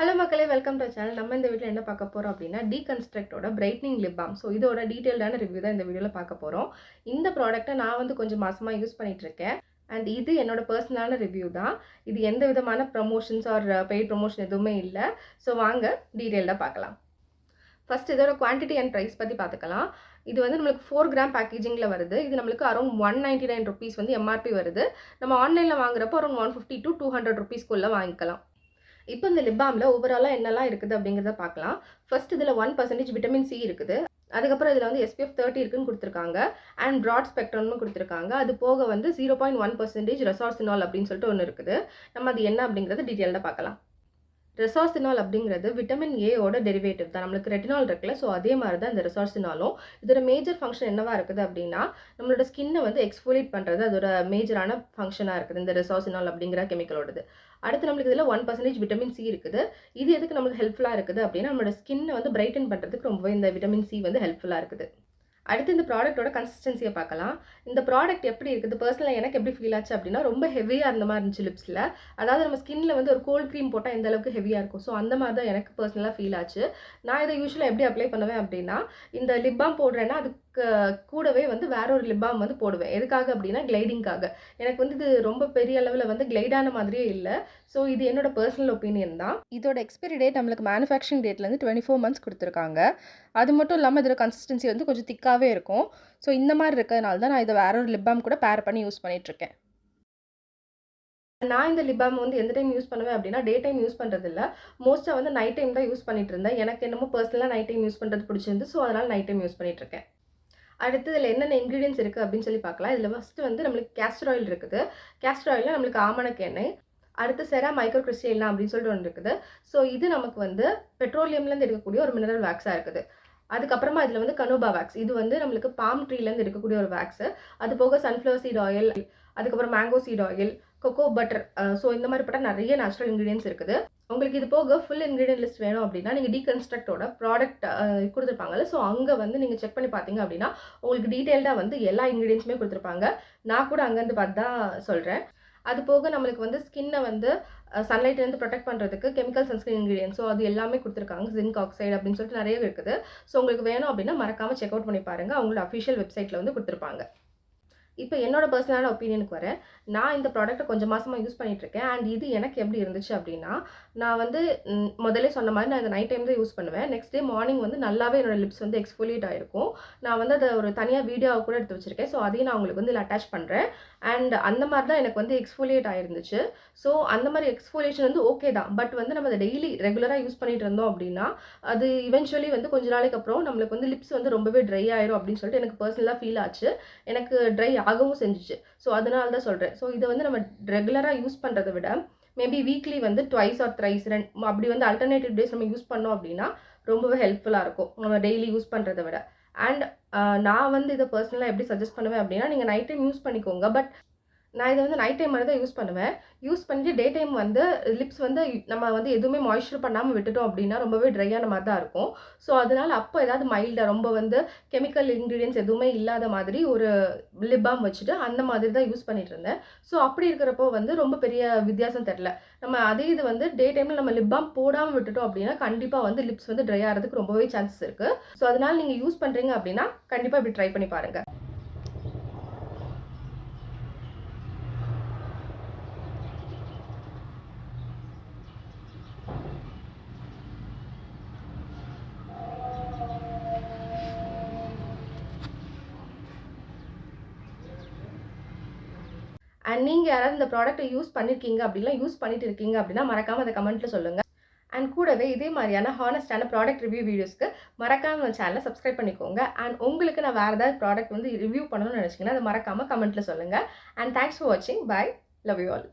Hello மக்களே, welcome to channel. நம்ம இந்த வீடியோல என்ன பார்க்க போறோம் அப்படின்னா, டீகன்ஸ்ட்ரக்டோட பிரைட்னிங் லிப் பாம். ஸோ இதோட டீட்டெயில்டான ரிவ்யூ தான் இந்த வீடியோல பார்க்க போறோம். இந்த ப்ராடக்ட்டை நான் வந்து கொஞ்சம் மாசமா யூஸ் பண்ணிட்டு இருக்கேன். அண்ட் இது என்னோட பர்சனலான ரிவ்யூ தான். இது எந்த விதமான ப்ரமோஷன்ஸ் ஆர் பெய்ட் ப்ரமோஷன் எதுவுமே இல்ல. ஸோ வாங்க டீட்டெயில்டா பார்க்கலாம். ஃபர்ஸ்ட் இதோட குவான்டிட்டி அண்ட் ப்ரைஸ் பத்தி பார்த்துக்கலாம். இது வந்து நம்மளுக்கு 4 கிராம் பேக்கேஜிங்ல வருது. இது நம்மளுக்கு அரௌண்ட் ₹199 வந்து எம்ஆர்பி வருது. நம்ம ஆன்லைன்ல வாங்குறப்போ அரௌண்ட் ₹150 to ₹200 வாங்கிக்கலாம். இப்போ இந்த லிப் பாம்ல ஓவராலா என்னலாம் இருக்குது அப்படிங்கிறத பார்க்கலாம். ஃபர்ஸ்ட் இதில் 1% விட்டமின் சி இருக்குது. அதுக்கப்புறம் இதில் வந்து SPF 30 இருக்குன்னு கொடுத்துருக்காங்க. அண்ட் ப்ராட் ஸ்பெக்ட்ரம்னு கொடுத்துருக்காங்க. அது போக வந்து 0.1% ரெசார்சினால் அப்படின்னு சொல்லிட்டு ஒன்று இருக்குது. நம்ம அது என்ன அப்படிங்கிறத டீட்டெயில்டாக பார்க்கலாம். ரெசார்சினால் அப்படிங்கிறது விட்டமின் ஏவோட டெரிவேட்டிவ் தான். நம்மளுக்கு ரெட்டினால் இருக்குல்ல, ஸோ அதே மாதிரி தான் இந்த ரெசார்சினாலும். இதோட மேஜர் ஃபங்க்ஷன் என்னவா இருக்குது அப்படின்னா, நம்மளோட ஸ்கின்னை வந்து எக்ஸ்ஃபோலியேட் பண்ணுறது அதோட மேஜரான ஃபங்க்ஷனாக இருக்குது இந்த ரெசார்சினால் அப்படிங்கிற கெமிக்கலோடது. அடுத்து நம்மளுக்கு இதில் 1% விட்டமின் சி இருக்குது. இது எதுக்கு நம்மளுக்கு ஹெல்ப்ஃபுல்லாக இருக்குது அப்படின்னா, நம்மளோட ஸ்கின்னை வந்து பிரைட்டன் பண்ணுறதுக்கு ரொம்பவே இந்த விட்டமின் சி வந்து ஹெல்ப்ஃபுல்லாக இருக்குது. அடுத்து இந்த ப்ராடக்ட்டோட கன்சிஸ்டன்சியை பார்க்கலாம். இந்த ப்ராடக்ட் எப்படி இருக்குது, பர்சனலாக எனக்கு எப்படி ஃபீல் ஆச்சு அப்படின்னா, ரொம்ப ஹெவியாக இருந்த மாதிரி இருந்துச்சு லிப்ஸில். அதாவது நம்ம ஸ்கின்ல வந்து ஒரு கோல்ட் க்ரீம் போட்டால் எந்த அளவுக்கு ஹெவியாக இருக்கும், ஸோ அந்த மாதிரி தான் எனக்கு பர்சனலாக ஃபீல் ஆச்சு. நான் இதை யூஸ்வலாக எப்படி அப்ளை பண்ணுவேன் அப்படின்னா, இந்த லிப் பாம் போடுறேன்னா அதுக்கு கூடவே வந்து வேற ஒரு லிப் பாம் வந்து போடுவேன். எதுக்காக அப்படின்னா கிளைடிங்காக. எனக்கு வந்து இது ரொம்ப பெரிய அளவில் வந்து கிளைடான மாதிரியே இல்லை. ஸோ இது என்னோட பர்சனல் ஒப்பீனியன் தான். இதோட எக்ஸ்பைரி டேட் நம்மளுக்கு மேனுஃபேக்சரிங் டேட்லேருந்து 24 மந்த்ஸ் கொடுத்துருக்காங்க. அது மட்டும் இல்லாமல் இதோட கன்சிஸ்டன்சி வந்து கொஞ்சம் திக்காகவே இருக்கும். ஸோ இந்த மாதிரி இருக்கிறதுனால தான் நான் இதை வேற ஒரு லிப் பாம் கூட பேர் பண்ணி யூஸ் பண்ணிகிட்ருக்கேன். நான் இந்த லிப் பாம் வந்து எந்த டைம் யூஸ் பண்ணுவேன் அப்படின்னா, டே டைம் யூஸ் பண்ணுறதில்ல. மோஸ்ட்டாக வந்து நைட் டைம் தான் யூஸ் பண்ணிட்டு இருந்தேன். எனக்கு என்னமோ பர்சனலாக நைட் டைம் யூஸ் பண்ணுறது பிடிச்சிருந்து, ஸோ அதனால் நைட் டைம் யூஸ் பண்ணிகிட்ருக்கேன். அடுத்து இதில் என்னென்ன இன்க்ரீடியன்ஸ் இருக்குது அப்படின்னு சொல்லி பார்க்கலாம். இதில் ஃபஸ்ட்டு வந்து நம்மளுக்கு கேஸ்டர் ஆயில் இருக்குது. கேஸ்டர் ஆயிலில் நம்மளுக்கு ஆமணக்கு எண்ணெய், அடுத்து செரா மைக்ரோ கிறிஸ்டலினா அப்படின்னு சொல்லிட்டு ஒன்று இருக்குது. ஸோ இது நமக்கு வந்து பெட்ரோலியம்லேருந்து எடுக்கக்கூடிய ஒரு மினரல் வேக்ஸாக இருக்குது. அதுக்கப்புறமா இதில் வந்து கனோபா வேக்ஸ், இது வந்து நம்மளுக்கு பாம் ட்ரீலேருந்து எடுக்கக்கூடிய ஒரு வேக்ஸு. அது போக சன்ஃப்ளவர் சீட் ஆயில், அதுக்கப்புறம் mango seed oil, kho kho butter. So இந்த மாதிரிப்பட்ட நிறைய நேச்சுரல் இன்க்ரீடியன்ஸ் இருக்குது. உங்களுக்கு இது போக ஃபுல் இன்க்ரீடியன்ட் லிஸ்ட் வேணும் அப்படின்னா, நீங்கள் டீகன்ஸ்ட்ரக்டோட ப்ராடக்ட் கொடுத்துருப்பாங்கல்ல, ஸோ அங்கே வந்து நீங்கள் செக் பண்ணி பார்த்தீங்க அப்படின்னா உங்களுக்கு டீட்டெயில்டாக வந்து எல்லா இன்க்ரீடியன்ஸுமே கொடுத்துருப்பாங்க. நான் கூட அங்கேருந்து பார்த்து தான் சொல்கிறேன். அது போக நம்மளுக்கு வந்து ஸ்கின்னை வந்து சன்லைட்லேருந்து ப்ரொடெக்ட் பண்ணுறதுக்கு கெமிக்கல் சன்ஸ்கிரீன் இன்க்ரீடியன்ஸ், ஸோ அது எல்லாமே கொடுத்துருக்காங்க. ஜிங்க் ஆக்சைடு அப்படின்னு சொல்லிட்டு நிறைய இருக்குது. ஸோ உங்களுக்கு வேணும் அப்படின்னா மறக்காமல் செக் அவுட் பண்ணி பாருங்கள். அவங்களோட அஃபிஷியல் வெப்சைட்டில் வந்து கொடுத்துருப்பாங்க. இப்போ என்னோட பர்சனலான ஒப்பீனியனுக்கு வரேன். நான் இந்த ப்ராடக்ட்டை கொஞ்சம் மாசமா யூஸ் பண்ணிட்டுருக்கேன். அண்ட் இது எனக்கு எப்படி இருந்துச்சு அப்படின்னா, நான் வந்து முதல்லே சொன்ன மாதிரி நான் இதை நைட் டைம் தான் யூஸ் பண்ணுவேன். நெக்ஸ்ட் டே மார்னிங் வந்து நல்லாவே என்னோட லிப்ஸ் வந்து எக்ஸ்ஃபோலியேட் ஆகிருக்கும். நான் வந்து அதை ஒரு தனியாக வீடியோவை கூட எடுத்து வச்சிருக்கேன். ஸோ அதையும் நான் உங்களுக்கு வந்து இதில் அட்டாச் பண்ணுறேன். அண்ட் அந்த மாதிரி தான் எனக்கு வந்து எக்ஸ்ஃபோலியேட் ஆயிருந்துச்சு. ஸோ அந்த மாதிரி எக்ஸ்ஃபோலியேஷன் வந்து ஓகே தான். பட் வந்து நம்ம அதை டெய்லி ரெகுலராக யூஸ் பண்ணிட்டு இருந்தோம் அப்படின்னா, அது இவென்ச்சுவலி வந்து கொஞ்ச நாளைக்கு அப்புறம் நம்மளுக்கு வந்து லிப்ஸ் வந்து ரொம்பவே ட்ரை ஆயிரும் அப்படின்னு சொல்லிட்டு எனக்கு பர்சனலாக ஃபீல் ஆச்சு. எனக்கு ட்ரை ஆகவும் செஞ்சுச்சு. ஸோ அதனால தான் சொல்கிறேன். ஸோ இதை வந்து நம்ம ரெகுலராக யூஸ் பண்ணுறதை விட மேபி வீக்லி வந்து ட்வைஸ் ஆர் த்ரைஸ் அப்படி வந்து அல்டர்னேட்டிவ் டேஸ் நம்ம யூஸ் பண்ணோம் அப்படின்னா ரொம்பவே ஹெல்ப்ஃபுல்லாக இருக்கும், நம்ம டெய்லி யூஸ் பண்ணுறதை விட. அண்ட் நான் வந்து இதை பர்சனலாக எப்படி சஜஸ்ட் பண்ணுவேன் அப்படின்னா, நீங்கள் நைட் டைம் யூஸ் பண்ணிக்கோங்க. பட் நான் இதை வந்து நைட் டைம் மட்டும் தான் யூஸ் பண்ணுவேன். யூஸ் பண்ணிட்டு டே டைம் வந்து லிப்ஸ் வந்து நம்ம வந்து எதுவுமே மாய்ஸ்சர் பண்ணாமல் விட்டுட்டோம் அப்படின்னா ரொம்பவே ட்ரையான மாதிரி தான் இருக்கும். ஸோ அதனால அப்போ ஏதாவது மைல்டாக ரொம்ப வந்து கெமிக்கல் இன்க்ரீடியன்ஸ் எதுவுமே இல்லாத மாதிரி ஒரு லிப் பாம் வச்சுட்டு அந்த மாதிரி தான் யூஸ் பண்ணிட்டு இருந்தேன். ஸோ அப்படி இருக்கிறப்போ வந்து ரொம்ப பெரிய வித்தியாசம் தெரில. நம்ம அதே இது வந்து டே டைமில் நம்ம லிப் பாம் போடாமல் விட்டுட்டோம் அப்படின்னா கண்டிப்பாக வந்து லிப்ஸ் வந்து ட்ரை ஆகிறதுக்கு ரொம்பவே சான்சஸ் இருக்குது. ஸோ அதனால நீங்கள் யூஸ் பண்ணுறீங்க அப்படின்னா கண்டிப்பாக இப்படி ட்ரை பண்ணி பாருங்கள். அண்ட் நீங்கள் யாராவது இந்த ப்ராடக்ட்டை யூஸ் பண்ணியிருக்கீங்க அப்படின்னா யூஸ் பண்ணிட்டு இருக்கீங்க அப்படின்னா மறக்காமல் அதை கமெண்ட்டில் சொல்லுங்கள். அண்ட் கூடவே இதே மாதிரியான ஹானஸ்டான ப்ராடக்ட் ரிவ்யூ வீடியோஸ்க்கு மறக்காமல் நம்ம சேனலை சப்ஸ்கிரைப் பண்ணிக்கோங்க. அண்ட் உங்களுக்கு நான் வேறு ஏதாவது ப்ராடக்ட் வந்து ரிவ்யூ பண்ணணும்னு நினச்சிங்கன்னா அதை மறக்காமல் கமெண்ட்டில் சொல்லுங்கள். அண்ட் தேங்க்ஸ் ஃபார் வாட்சிங். பை. Love you all.